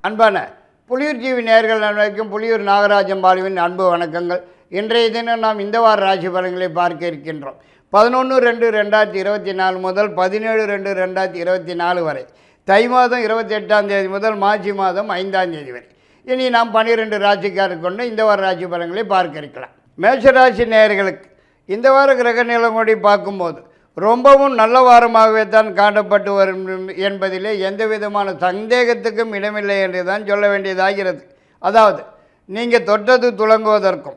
அன்பான புலியூர் டிவி நேயர்கள் அனைவருக்கும் புலியூர் நாகராஜன் பாலுவின் அன்பு வணக்கங்கள். இன்றைய தினம் நாம் இந்த வார ராசி பலன்களை பார்க்க இருக்கின்றோம். 11/2/2024 முதல் 17/2/2024 வரை, தை மாதம் 28ஆம் தேதி முதல் மார்ச் மாதம் 5ஆம் தேதி வரை. இனி நாம் 12 ராசிக்காரர் கொண்டு இந்த வார ராசி பலன்களை பார்க்க இருக்கலாம். மேஷராசி நேயர்களுக்கு இந்த வார கிரக நிலங்கோடி பார்க்கும்போது ரொம்பவும் நல்ல வாரமாகவே தான் காணப்பட்டு வரும் என்பதிலே எந்த விதமான சந்தேகத்துக்கும் இடமில்லை என்று தான் சொல்ல வேண்டியதாகிறது. அதாவது நீங்கள் தொட்டது துலங்குவதற்கும்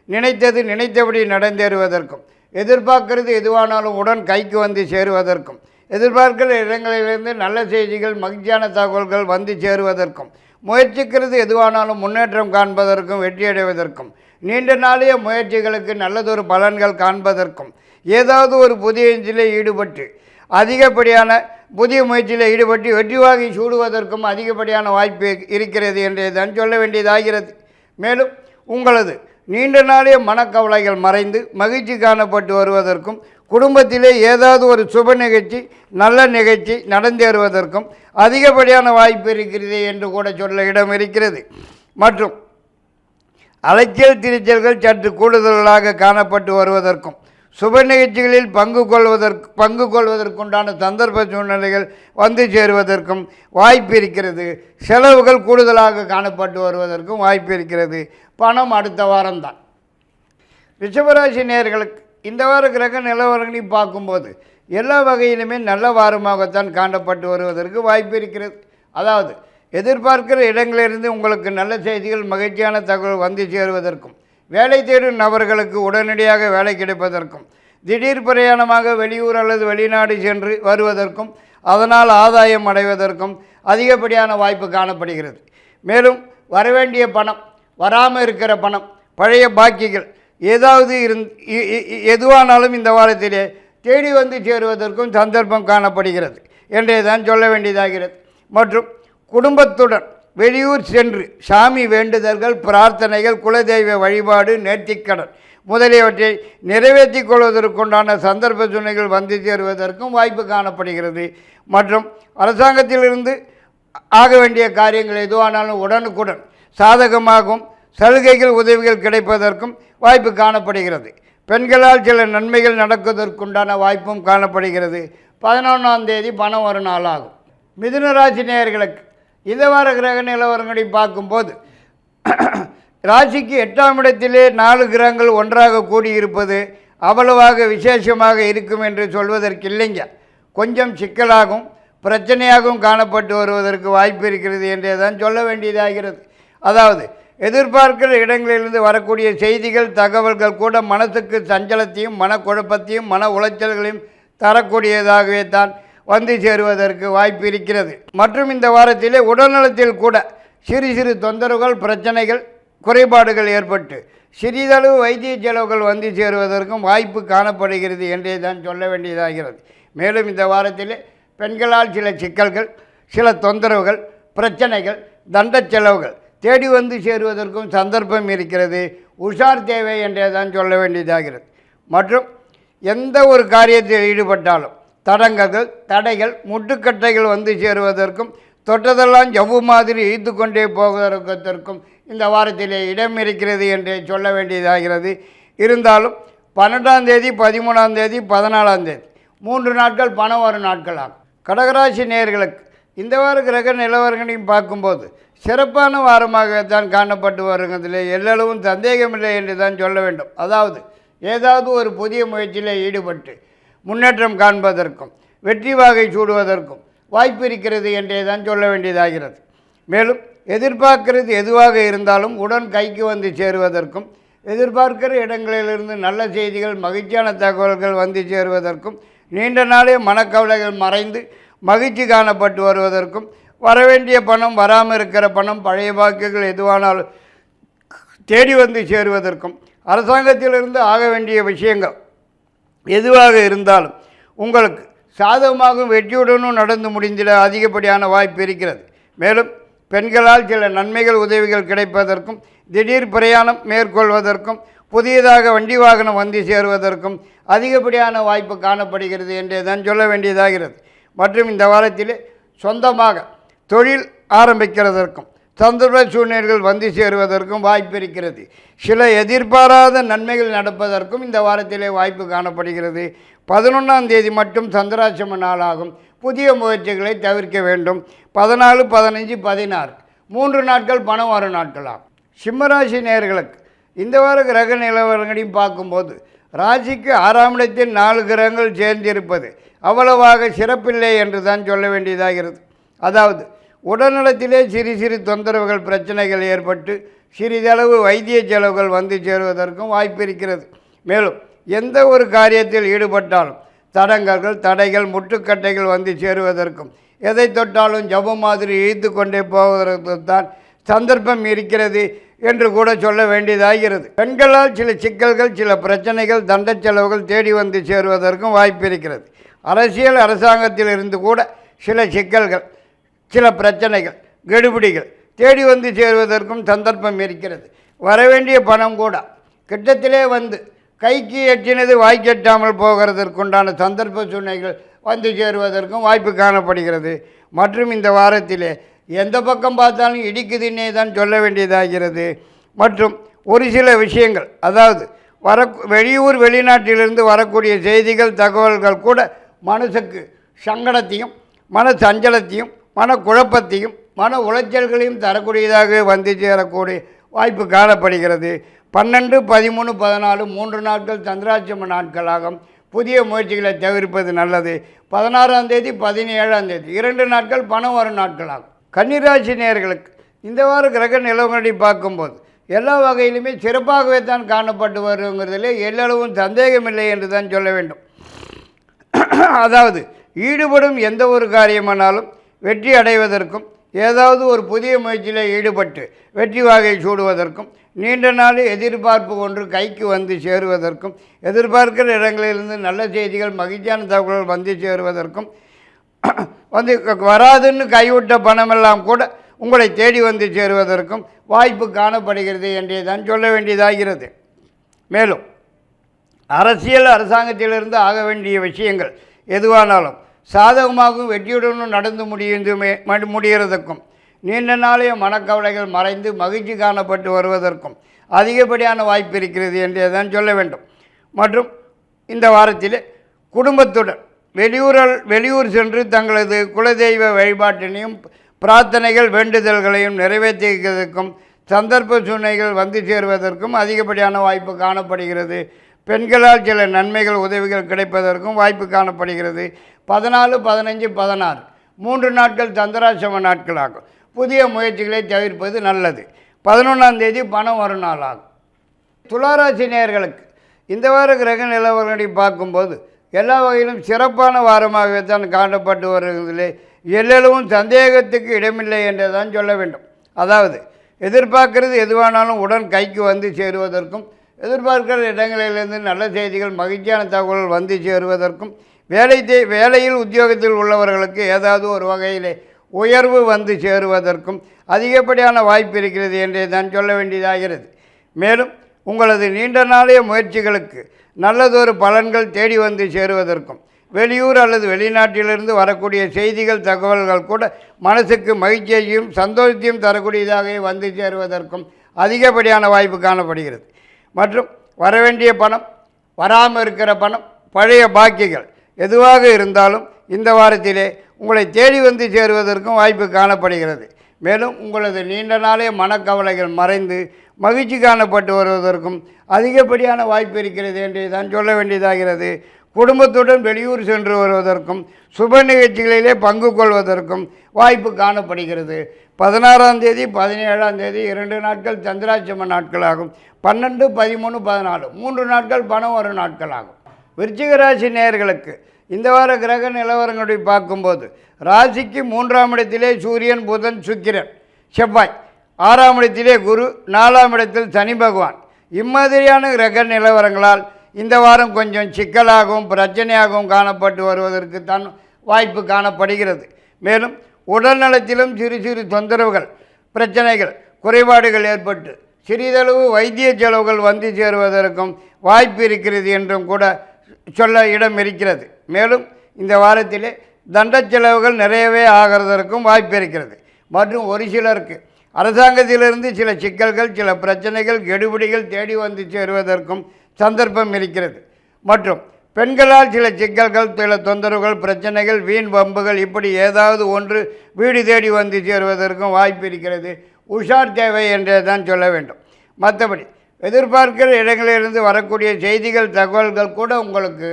நினைத்தது நினைத்தபடி நடந்தேறுவதற்கும், எதிர்பார்க்கிறது எதுவானாலும் உடன் கைக்கு வந்து சேருவதற்கும், எதிர்பார்க்கிற இடங்களிலிருந்து நல்ல செய்திகள் மகிழ்ச்சியான தகவல்கள் வந்து சேருவதற்கும், முயற்சிக்கிறது எதுவானாலும் முன்னேற்றம் காண்பதற்கும் வெற்றியடைவதற்கும், நீண்ட நாளைய முயற்சிகளுக்கு நல்லதொரு பலன்கள் காண்பதற்கும், ஏதாவது ஒரு புதிய முயற்சியில் ஈடுபட்டு அதிகப்படியான புதிய முயற்சியில் ஈடுபட்டு வெற்றி வாகை சூடுவதற்கும் அதிகப்படியான வாய்ப்பு இருக்கிறது என்றே தான் சொல்ல வேண்டியதாகிறது. மேலும் உங்களது நீண்ட நாளைய மனக்கவலைகள் மறைந்து மகிழ்ச்சி காணப்பட்டு வருவதற்கும், குடும்பத்திலே ஏதாவது ஒரு சுப நிகழ்ச்சி நல்ல நிகழ்ச்சி நடந்தேறுவதற்கும் அதிகப்படியான வாய்ப்பு இருக்கிறது என்று கூட சொல்ல இடம் இருக்கிறது. மற்றும் அலைச்சல் திரிச்சல்கள் சற்று கூடுதலாக காணப்பட்டு வருவதற்கும், சுப நிகழ்ச்சிகளில் பங்கு கொள்வதற்குண்டான சந்தர்ப்ப சூழ்நிலைகள் வந்து சேருவதற்கும் வாய்ப்பு இருக்கிறது. செலவுகள் கூடுதலாக காணப்பட்டு வருவதற்கும் வாய்ப்பு இருக்கிறது. பணம் அடுத்த வாரம்தான். ரிஷபராசி நேயர்களுக்கு இந்த வார கிரக நிலவரங்களை பார்க்கும்போது எல்லா வகையிலுமே நல்ல வாரமாகத்தான் காணப்பட்டு வருவதற்கு வாய்ப்பு இருக்கிறது. அதாவது எதிர்பார்க்கிற இடங்களிலிருந்து உங்களுக்கு நல்ல செய்திகள் மகிழ்ச்சியான தகவல் வந்து சேருவதற்கும், வேலை தேடும் நபர்களுக்கு உடனடியாக வேலை கிடைப்பதற்கும், திடீர் பிரயாணமாக வெளியூர் அல்லது வெளிநாடு சென்று வருவதற்கும் அதனால் ஆதாயம் அடைவதற்கும் அதிகப்படியான வாய்ப்பு காணப்படுகிறது. மேலும் வரவேண்டிய பணம், வராமல் இருக்கிற பணம், பழைய பாக்கிகள் ஏதாவது எதுவானாலும் இந்த வாரத்திலே தேடி வந்து சேருவதற்கும் சந்தர்ப்பம் காணப்படுகிறது என்றே தான் சொல்ல வேண்டியதாகிறது. மற்றும் குடும்பத்துடன் வெளியூர் சென்று சாமி வேண்டுதல்கள், பிரார்த்தனைகள், குலதெய்வ வழிபாடு, நேர்த்திக்கடன் முதலியவற்றை நிறைவேற்றிக் கொள்வதற்குண்டான சந்தர்ப்ப சூழ்நிலைகள் வந்து சேருவதற்கும் வாய்ப்பு காணப்படுகிறது. மற்றும் அரசாங்கத்திலிருந்து ஆக வேண்டிய காரியங்கள் எதுவானாலும் உடனுக்குடன் சாதகமாகவும் சலுகைகள் உதவிகள் கிடைப்பதற்கும் வாய்ப்பு காணப்படுகிறது. பெண்களால் சில நன்மைகள் நடக்குவதற்குண்டான வாய்ப்பும் காணப்படுகிறது. 11ஆம் தேதி பணம் ஒரு நாளாகும். மிதுன ராசி நேயர்களுக்கு இந்த வார கிரக நிலவரங்களை பார்க்கும்போது ராசிக்கு 8ஆம் இடத்திலே 4 கிரகங்கள் ஒன்றாக கூடியிருப்பது அவ்வளவாக விசேஷமாக இருக்கும் என்று சொல்வதற்கு இல்லைங்க. கொஞ்சம் சிக்கலாகவும் பிரச்சனையாகவும் காணப்பட்டு வருவதற்கு வாய்ப்பு இருக்கிறது என்றே தான் சொல்ல வேண்டியதாகிறது. அதாவது எதிர்பார்க்கிற இடங்களிலிருந்து வரக்கூடிய செய்திகள் தகவல்கள் கூட மனசுக்கு சஞ்சலத்தையும் மனக்குழப்பத்தையும் மன உளைச்சல்களையும் தரக்கூடியதாகவே தான் வந்து சேருவதற்கு வாய்ப்பு இருக்கிறது. மற்றும் இந்த வாரத்திலே உடல்நலத்தில் கூட சிறு சிறு தொந்தரவுகள், பிரச்சனைகள், குறைபாடுகள் ஏற்பட்டு சிறிதளவு வைத்திய செலவுகள் வந்து சேருவதற்கும் வாய்ப்பு காணப்படுகிறது என்றே தான் சொல்ல வேண்டியதாகிறது. மேலும் இந்த வாரத்திலே பெண்களால் சில சிக்கல்கள், சில தொந்தரவுகள், பிரச்சனைகள், தண்ட செலவுகள் தேடி வந்து சேருவதற்கும் சந்தர்ப்பம் இருக்கிறது. உஷார் தேவை என்றே தான் சொல்ல வேண்டியதாகிறது. மற்றும் எந்த ஒரு காரியத்தில் ஈடுபட்டாலும் தடங்கல்கள், தடைகள், முட்டுக்கட்டைகள் வந்து சேருவதற்கும், தொட்டதெல்லாம் ஜவ்வு மாதிரி ஈர்த்து கொண்டே போவதற்கும் இந்த வாரத்திலே இடம் இருக்கிறது என்றே சொல்ல வேண்டியதாகிறது. இருந்தாலும் 12ஆம் தேதி, 13ஆம் தேதி, 14ஆம் தேதி 3 நாட்கள் பணம் வரும் நாட்கள் ஆகும். கடகராசி நேயர்களுக்கு இந்த வார கிரக நிலவரங்களையும் பார்க்கும்போது சிறப்பான வாரமாகத்தான் காணப்பட்டு வருகிறதிலே எல்லளவும் சந்தேகமில்லை என்று தான் சொல்ல வேண்டும். அதாவது ஏதாவது ஒரு புதிய முயற்சியில் ஈடுபட்டு முன்னேற்றம் காண்பதற்கும் வெற்றி வாகை சூடுவதற்கும் வாய்ப்பு இருக்கிறது என்றே தான் சொல்ல வேண்டியதாகிறது. மேலும் எதிர்பார்க்கிறது எதுவாக இருந்தாலும் உடன் கைக்கு வந்து சேருவதற்கும், எதிர்பார்க்கிற இடங்களிலிருந்து நல்ல செய்திகள் மகிழ்ச்சியான தகவல்கள் வந்து சேருவதற்கும், நீண்ட நாளே மனக்கவலைகள் மறைந்து மகிழ்ச்சி காணப்பட்டு வருவதற்கும், வரவேண்டிய பணம், வராமல் இருக்கிற பணம், பழைய பாக்கியங்கள் எதுவானாலும் தேடி வந்து சேருவதற்கும், அரசாங்கத்திலிருந்து ஆக வேண்டிய விஷயங்கள் எதுவாக இருந்தாலும் உங்களுக்கு சாதகமாகவும் வெற்றியுடனும் நடந்து முடிந்திட அதிகப்படியான வாய்ப்பு இருக்கிறது. மேலும் பெண்களால் சில நன்மைகள் உதவிகள் கிடைப்பதற்கும், திடீர் பிரயாணம் மேற்கொள்வதற்கும், புதியதாக வண்டி வாகனம் வந்து சேருவதற்கும் அதிகப்படியான வாய்ப்பு காணப்படுகிறது என்றே தான் சொல்ல வேண்டியதாகிறது. மற்றும் இந்த வாரத்திலே சொந்தமாக தொழில் ஆரம்பிக்கிறதற்கும், சந்தர்ப்ப சூழ்நிலைகள் வந்து சேருவதற்கும் வாய்ப்பு இருக்கிறது. சில எதிர்பாராத நன்மைகள் நடப்பதற்கும் இந்த வாரத்திலே வாய்ப்பு காணப்படுகிறது. 11ஆம் தேதி மட்டும் சந்திராசிரம நாளாகும். புதிய முயற்சிகளை தவிர்க்க வேண்டும். 14, 15, 16 3 நாட்கள் பணம் வரும் நாட்களாகும். சிம்மராசி நேயர்களுக்கு இந்த வார கிரக நிலவரங்களையும் பார்க்கும்போது ராசிக்கு 6ஆம் இடத்தில் 4 கிரகங்கள் சேர்ந்திருப்பது அவ்வளவாக சிறப்பில்லை என்று தான் சொல்ல வேண்டியதாகிறது. அதாவது உடல்நலத்திலே சிறு சிறு தொந்தரவுகள் பிரச்சனைகள் ஏற்பட்டு சிறிதளவு வைத்திய செலவுகள் வந்து சேருவதற்கும் வாய்ப்பு இருக்கிறது. மேலும் எந்த ஒரு காரியத்தில் ஈடுபட்டாலும் தடைகள் முட்டுக்கட்டைகள் வந்து சேருவதற்கும் எதை தொட்டாலும் ஜபம் மாதிரி இழுத்து கொண்டே போவதற்கு தான் சந்தர்ப்பம் இருக்கிறது என்று கூட சொல்ல வேண்டியதாகிறது. பெண்களால் சில சிக்கல்கள் சில பிரச்சனைகள் தண்ட செலவுகள் தேடி வந்து சேருவதற்கும் வாய்ப்பு இருக்கிறது. அரசியல் அரசாங்கத்தில் இருந்து கூட சில சிக்கல்கள் சில பிரச்சனைகள் கெடுபிடிகள் தேடி வந்து சேருவதற்கும் சந்தர்ப்பம் இருக்கிறது. வரவேண்டிய பணம் கூட கிட்டத்திலே வந்து கைக்கு எட்டினது வாய்க்கெட்டாமல் போகிறதற்குண்டான சந்தர்ப்ப சூழ்நிலைகள் வந்து சேருவதற்கும் வாய்ப்பு காணப்படுகிறது. மற்றும் இந்த வாரத்திலே எந்த பக்கம் பார்த்தாலும் இடிக்குதுன்னே தான் சொல்ல வேண்டியதாகிறது. மற்றும் ஒரு சில விஷயங்கள் அதாவது வெளியூர் வெளிநாட்டிலிருந்து வரக்கூடிய செய்திகள் தகவல்கள் கூட மனசுக்கு சங்கடத்தையும் மன சஞ்சலத்தையும் மனக்குழப்பத்தையும் மன உளைச்சல்களையும் தரக்கூடியதாக வந்து சேரக்கூடிய வாய்ப்பு காணப்படுகிறது. 12, 13, 14 3 நாட்கள் சந்திராசிரம நாட்களாகும். புதிய முயற்சிகளை தவிர்ப்பது நல்லது. 16ஆம் தேதி 17ஆம் தேதி 2 நாட்கள் பணம் வரும் நாட்களாகும். கன்னிராசி நேயர்களுக்கு இந்த வார கிரக நிலவரங்களை பார்க்கும்போது எல்லா வகையிலுமே சிறப்பாகவே தான் காணப்பட்டு வருங்கிறதுலே எல்லளவும் சந்தேகமில்லை என்று தான் சொல்ல வேண்டும். அதாவது ஈடுபடும் எந்த ஒரு காரியமானாலும் வெற்றி அடைவதற்கும் ஏதாவது ஒரு புதிய முயற்சியில் ஈடுபட்டு வெற்றி வாகை சூடுவதற்கும் நீண்ட நாள் எதிர்பார்ப்பு ஒன்று கைக்கு வந்து சேருவதற்கும் எதிர்பார்க்கிற இடங்களிலிருந்து நல்ல செய்திகள் மகிழ்ச்சியான தகவல்கள் வந்து சேருவதற்கும் வந்து வராதுன்னு கைவிட்ட பணமெல்லாம் கூட உங்களை தேடி வந்து சேருவதற்கும் வாய்ப்பு காணப்படுகிறது என்றே தான் சொல்ல வேண்டியதாகிறது. மேலும் அரசியல் அரசாங்கத்திலிருந்து ஆக வேண்டிய விஷயங்கள் எதுவானாலும் சாதகமாகவும் வெற்றியுடனும் நடந்து முடிகிறதுக்கும் நீண்ட நாளைய மனக்கவலைகள் மறைந்து மகிழ்ச்சி காணப்பட்டு வருவதற்கும் அதிகப்படியான வாய்ப்பு இருக்கிறது என்றே தான் சொல்ல வேண்டும். மற்றும் இந்த வாரத்தில் குடும்பத்துடன் வெளியூர் சென்று தங்களது குலதெய்வ வழிபாட்டினையும் பிரார்த்தனைகள் வேண்டுதல்களையும் நிறைவேற்றுவதற்கும் சந்தர்ப்ப சூழ்நிலைகள் வந்து சேருவதற்கும் அதிகப்படியான வாய்ப்பு காணப்படுகிறது. பெண்களால் சில நன்மைகள் உதவிகள் கிடைப்பதற்கும் வாய்ப்பு காணப்படுகிறது. 14, 15, 16 3 நாட்கள் சந்திராசிரம நாட்களாகும். புதிய முயற்சிகளை தவிர்ப்பது நல்லது. 11ஆம் தேதி பணம் வரும் நாளாகும். துளாராசி நேயர்களுக்கு இந்த வார கிரக நிலவரங்களை பார்க்கும்போது எல்லா வகையிலும் சிறப்பான வாரமாகவே தான் காணப்பட்டு வருவதிலே எல்லளவும் சந்தேகத்துக்கு இடமில்லை என்று தான் சொல்ல வேண்டும். அதாவது எதிர்பார்க்கிறது எதுவானாலும் உடன் கைக்கு வந்து சேருவதற்கும் எதிர்பார்க்கிற இடங்களிலிருந்து நல்ல செய்திகள் மகிழ்ச்சியான தகவல்கள் வந்து சேருவதற்கும் வேலையில் உத்தியோகத்தில் உள்ளவர்களுக்கு ஏதாவது ஒரு வகையிலே உயர்வு வந்து சேருவதற்கும் அதிகப்படியான வாய்ப்பு இருக்கிறது என்றே தான் சொல்ல வேண்டியதாகிறது. மேலும் உங்களது நீண்ட நாளைய முயற்சிகளுக்கு நல்லதொரு பலன்கள் தேடி வந்து சேருவதற்கும் வெளியூர் அல்லது வெளிநாட்டிலிருந்து வரக்கூடிய செய்திகள் தகவல்கள் கூட மனசுக்கு மகிழ்ச்சியையும் சந்தோஷத்தையும் தரக்கூடியதாக வந்து சேருவதற்கும் அதிகப்படியான வாய்ப்பு காணப்படுகிறது. மற்றும் வரவேண்டிய பணம் வராமல் இருக்கிற பணம் பழைய பாக்கிகள் எதுவாக இருந்தாலும் இந்த வாரத்திலே உங்களை தேடி வந்து சேருவதற்கும் வாய்ப்பு காணப்படுகிறது. மேலும் உங்களது நீண்ட நாளைய மனக்கவலைகள் மறைந்து மகிழ்ச்சி காணப்பட்டு வருவதற்கும் அதிகப்படியான வாய்ப்பு இருக்கிறது என்று தான் சொல்ல வேண்டியதாகிறது. குடும்பத்துடன் வெளியூர் சென்று வருவதற்கும் சுப நிகழ்ச்சிகளிலே பங்கு கொள்வதற்கும் வாய்ப்பு காணப்படுகிறது. 16ஆம் தேதி 17ஆம் தேதி 2 நாட்கள் சந்திராசிரம நாட்களாகும். 12, 13, 14 3 நாட்கள் பணம் வரும் நாட்களாகும். விருச்சிக ராசி நேயர்களுக்கு இந்த வார கிரக நிலவரங்களை பார்க்கும்போது ராசிக்கு 3ஆம் இடத்திலே சூரியன் புதன் சுக்கிரன் செவ்வாய் 6ஆம் இடத்திலே குரு 4ஆம் இடத்தில் சனி பகவான் இம்மாதிரியான கிரக நிலவரங்களால் இந்த வாரம் கொஞ்சம் சிக்கலாகவும் பிரச்சனையாகவும் காணப்பட்டு வருவதற்கு தான் வாய்ப்பு காணப்படுகிறது. மேலும் உடல் நலத்திலும் சிறு சிறு தொந்தரவுகள் பிரச்சனைகள் குறைபாடுகள் ஏற்பட்டு சிறிதளவு வைத்திய செலவுகள் வந்து சேருவதற்கும் வாய்ப்பு இருக்கிறது என்றும் கூட சொல்ல இடம் இருக்கிறது. மேலும் இந்த வாரத்திலே தண்ட செலவுகள் நிறையவே ஆகிறதற்கும் வாய்ப்பு இருக்கிறது. மற்றும் ஒரு சிலருக்கு அரசாங்கத்திலிருந்து சில சிக்கல்கள், சில பிரச்சனைகள், கெடுபிடிகள் தேடி வந்து சேருவதற்கும் சந்தர்ப்பம் இருக்கிறது. மற்றும் பெண்களால் சில சிக்கல்கள், சில தொந்தரவுகள், பிரச்சனைகள், வீண் வம்புகள் இப்படி ஏதாவது ஒன்று வீடு தேடி வந்து சேருவதற்கும் வாய்ப்பு இருக்கிறது. உஷார் தேவை என்றே தான் சொல்ல வேண்டும். மற்றபடி எதிர்பார்க்கிற இடங்களிலிருந்து வரக்கூடிய செய்திகள், தகவல்கள் கூட உங்களுக்கு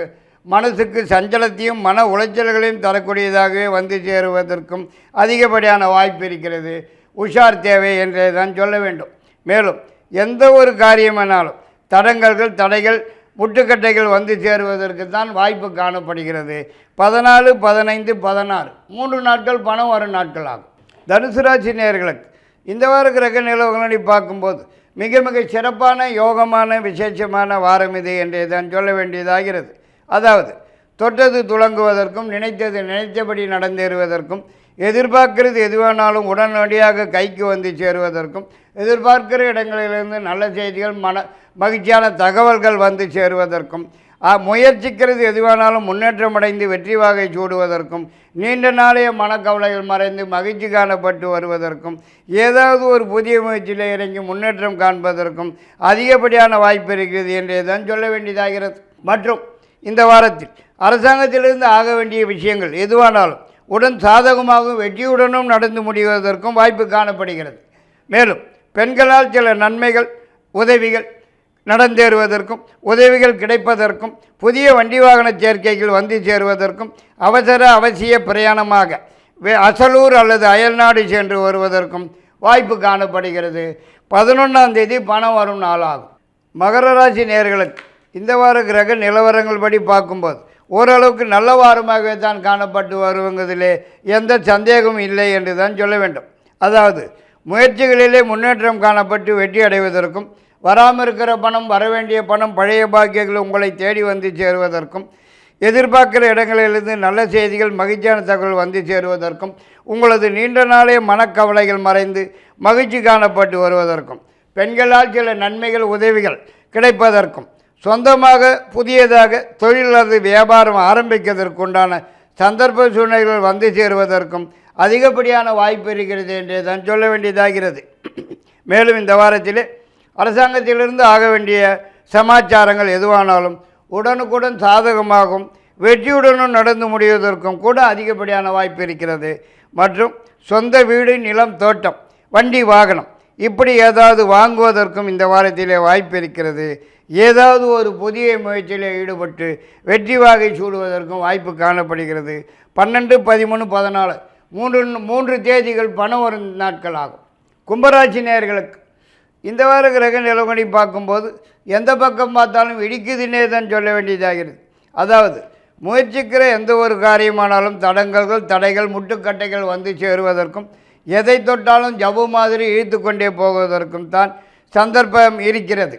மனசுக்கு சஞ்சலத்தையும் மன உளைச்சல்களையும் தரக்கூடியதாகவே வந்து சேருவதற்கும் அதிகப்படியான வாய்ப்பு இருக்கிறது. உஷார் தேவை என்றே தான் சொல்ல வேண்டும். மேலும் எந்த ஒரு காரியமானாலும் தடங்கல்கள், தடைகள், முட்டுக்கட்டைகள் வந்து சேருவதற்கு தான் வாய்ப்பு காணப்படுகிறது. 14, 15, 16 3 நாட்கள் பணம் வரும் நாட்கள் ஆகும். தனுசு ராசி நேயர்களுக்கு இந்த வார கிரக நிலவரங்களை பார்க்கும்போது மிக மிக சிறப்பான, யோகமான, விசேஷமான வாரம் இது என்றே தான் சொல்ல வேண்டியதாகிறது. அதாவது தொட்டது துளங்குவதற்கும், நினைத்தது நினைத்தபடி நடந்தேறுவதற்கும், எதிர்பார்க்கிறது எதுவானாலும் உடனடியாக கைக்கு வந்து சேருவதற்கும், எதிர்பார்க்கிற இடங்களிலிருந்து நல்ல செய்திகள், மகிழ்ச்சியான தகவல்கள் வந்து சேருவதற்கும், முயற்சிக்கிறது எதுவானாலும் முன்னேற்றம் அடைந்து வெற்றி வாகை சூடுவதற்கும், நீண்ட நாளைய மனக்கவலைகள் மறைந்து மகிழ்ச்சி காணப்பட்டு வருவதற்கும், ஏதாவது ஒரு புதிய முயற்சியில் இறங்கி முன்னேற்றம் காண்பதற்கும் அதிகப்படியான வாய்ப்பு இருக்கிறது என்றே தான் சொல்ல வேண்டியதாகிறது. மற்றும் இந்த வாரத்தில் அரசாங்கத்திலிருந்து ஆக வேண்டிய விஷயங்கள் எதுவானாலும் உடன் சாதகமாகவும் வெற்றியுடனும் நடந்து முடிவதற்கும் வாய்ப்பு காணப்படுகிறது. மேலும் பெண்களால் சில நன்மைகள், உதவிகள் நடந்தேறுவதற்கும், உதவிகள் கிடைப்பதற்கும், புதிய வண்டி வாகன சேர்க்கைகள் வந்து சேருவதற்கும், அவசிய பிரயாணமாக அசலூர் அல்லது அயல்நாடு சென்று வருவதற்கும் வாய்ப்பு காணப்படுகிறது. 11ஆம் தேதி பணம் வரும் நாளாகும். மகர ராசி நேயர்களுக்கு இந்த வார கிரக நிலவரங்கள் படி பார்க்கும்போது ஓரளவுக்கு நல்ல வாரமாகவே தான் காணப்பட்டு வருவதிலே எந்த சந்தேகமும் இல்லை என்று தான் சொல்ல வேண்டும். அதாவது முயற்சிகளிலே முன்னேற்றம் காணப்பட்டு வெற்றி அடைவதற்கும், வராமல் இருக்கிற பணம், வரவேண்டிய பணம், பழைய பாக்கியங்கள் உங்களை தேடி வந்து சேருவதற்கும், எதிர்பார்க்கிற இடங்களிலிருந்து நல்ல செய்திகள், மகிழ்ச்சியான தகவல் வந்து சேருவதற்கும், உங்களது நீண்ட நாளே மனக்கவலைகள் மறைந்து மகிழ்ச்சி காணப்பட்டு வருவதற்கும், பெண்களால் சில நன்மைகள், உதவிகள் கிடைப்பதற்கும், சொந்தமாக புதியதாக தொழில் அல்லது வியாபாரம் ஆரம்பிப்பதற்குண்டான சந்தர்ப்ப சூழ்நிலைகள் வந்து சேருவதற்கும் அதிகப்படியான வாய்ப்பு இருக்கிறது என்றே தான் சொல்ல வேண்டியதாகிறது. மேலும் இந்த வாரத்திலே அரசாங்கத்திலிருந்து ஆக வேண்டிய சமாச்சாரங்கள் எதுவானாலும் உடனுக்குடன் சாதகமாகவும் வெற்றியுடனும் நடந்து முடிவதற்கும் கூட அதிகப்படியான வாய்ப்பு இருக்கிறது. மற்றும் சொந்த வீடு, நிலம், தோட்டம், வண்டி, வாகனம் இப்படி ஏதாவது வாங்குவதற்கும் இந்த வாரத்திலே வாய்ப்பு இருக்கிறது. ஏதாவது ஒரு புதிய முயற்சியில் ஈடுபட்டு வெற்றி வாகை சூடுவதற்கும் வாய்ப்பு காணப்படுகிறது. 12, 13, 14 மூன்று தேதிகள் பணம் வரும் நாட்கள் ஆகும். கும்பராசி நேயர்களுக்கு இந்த வார கிரக நிலவரங்களை பார்க்கும்போது எந்த பக்கம் பார்த்தாலும் இடிக்குதுன்னே தான் சொல்ல வேண்டியதாகிறது. அதாவது முயற்சிக்கிற எந்த ஒரு காரியமானாலும் தடங்கல்கள், தடைகள், முட்டுக்கட்டைகள் வந்து சேருவதற்கும், எதை தொட்டாலும் ஜவ்வு மாதிரி இழுத்து கொண்டே போவதற்கும் தான் சந்தர்ப்பம் இருக்கிறது.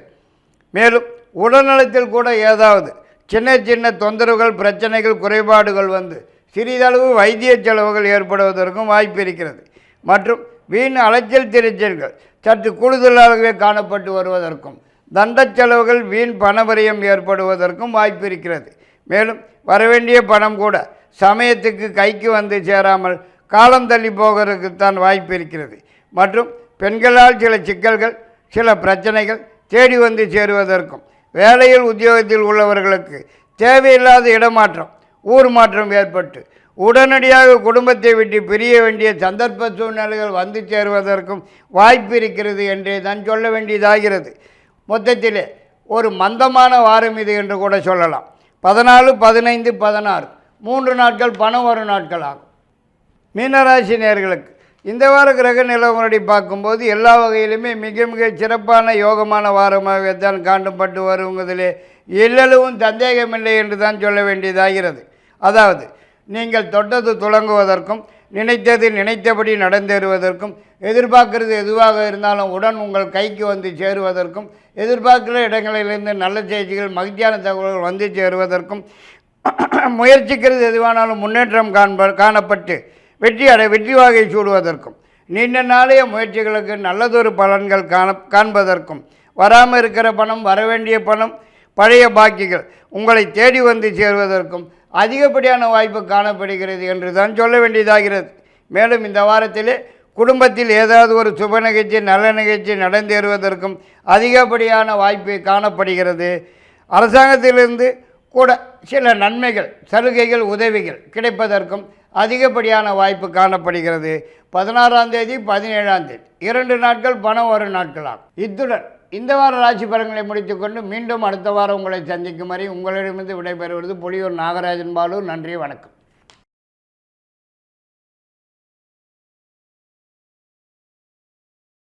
மேலும் உடல்நலத்தில் கூட ஏதாவது சின்ன சின்ன தொந்தரவுகள், பிரச்சனைகள், குறைபாடுகள் வந்து சிறிதளவு வைத்திய செலவுகள் ஏற்படுவதற்கும் வாய்ப்பு இருக்கிறது. மற்றும் வீண் அலைச்சல் திரைச்சல்கள் சற்று கூடுதலாகவே காணப்பட்டு வருவதற்கும், தண்ட செலவுகள், வீண் பணவரியம் ஏற்படுவதற்கும் வாய்ப்பு இருக்கிறது. மேலும் வரவேண்டிய பணம் கூட சமயத்துக்கு கைக்கு வந்து சேராமல் காலம் தள்ளி போகிறதுக்குத்தான் வாய்ப்பு இருக்கிறது. மற்றும் பெண்களால் சில சிக்கல்கள், சில பிரச்சனைகள் தேடி வந்து சேருவதற்கும், வேலையில் உத்தியோகத்தில் உள்ளவர்களுக்கு தேவையில்லாத இடமாற்றம், ஊர் மாற்றம் ஏற்பட்டு உடனடியாக குடும்பத்தை விட்டு பிரிய வேண்டிய சந்தர்ப்ப சூழ்நிலைகள் வந்து சேருவதற்கும் வாய்ப்பு இருக்கிறது என்றே தான் சொல்ல வேண்டியதாகிறது. மொத்தத்திலே ஒரு மந்தமான வாரம் இது என்று கூட சொல்லலாம். 14, 15, 16 3 நாட்கள் பணம் வரும் நாட்கள் ஆகும். மீனராசி நேயர்களுக்கு இந்த வார கிரக நிலவரப்படி பார்க்கும்போது எல்லா வகையிலுமே மிக மிக சிறப்பான, யோகமான வாரமாகவே தான் காணப்பட்டு வருவதிலே எல்லளவும் சந்தேகமில்லை என்று தான் சொல்ல வேண்டியதாகிறது. அதாவது நீங்கள் தொட்டது துளங்குவதற்கும், நினைத்தது நினைத்தபடி நடந்தேறுவதற்கும், எதிர்பார்க்கிறது எதுவாக இருந்தாலும் உடன் உங்கள் கைக்கு வந்து சேருவதற்கும், எதிர்பார்க்கிற இடங்களிலிருந்து நல்ல செய்திகள், மகிழ்ச்சியான தகவல்கள் வந்து சேருவதற்கும், முயற்சிக்கிறது எதுவானாலும் முன்னேற்றம் காணப்பட்டு வெற்றி வாகை சூடுவதற்கும், நீண்ட நாளைய முயற்சிகளுக்கு நல்லதொரு பலன்கள் காண்பதற்கும், வராமல் இருக்கிற பணம், வரவேண்டிய பணம், பழைய பாக்கிகள் உங்களை தேடி வந்து சேருவதற்கும் அதிகப்படியான வாய்ப்பு காணப்படுகிறது என்று தான் சொல்ல வேண்டியதாகிறது. மேலும் இந்த வாரத்திலே குடும்பத்தில் ஏதாவது ஒரு சுப நிகழ்ச்சி நல்ல நிகழ்ச்சி நடந்தேறுவதற்கும் அதிகப்படியான வாய்ப்பு காணப்படுகிறது. அரசாங்கத்திலிருந்து கூட சில நன்மைகள் சலுகைகள் உதவிகள் கிடைப்பதற்கும் அதிகப்படியான வாய்ப்பு காணப்படுகிறது. 16ஆம் தேதி 17ஆம் தேதி 2 நாட்கள் பணம் வரும் நாட்களாகும். இத்துடன் இந்த வார ராசி பலன்களை முடித்துக்கொண்டு மீண்டும் அடுத்த வாரம் உங்களை சந்திக்கும் வரை உங்களிடமிருந்து விடைபெறுவது புலியூர் நாகராஜன் பாலு. நன்றி, வணக்கம்.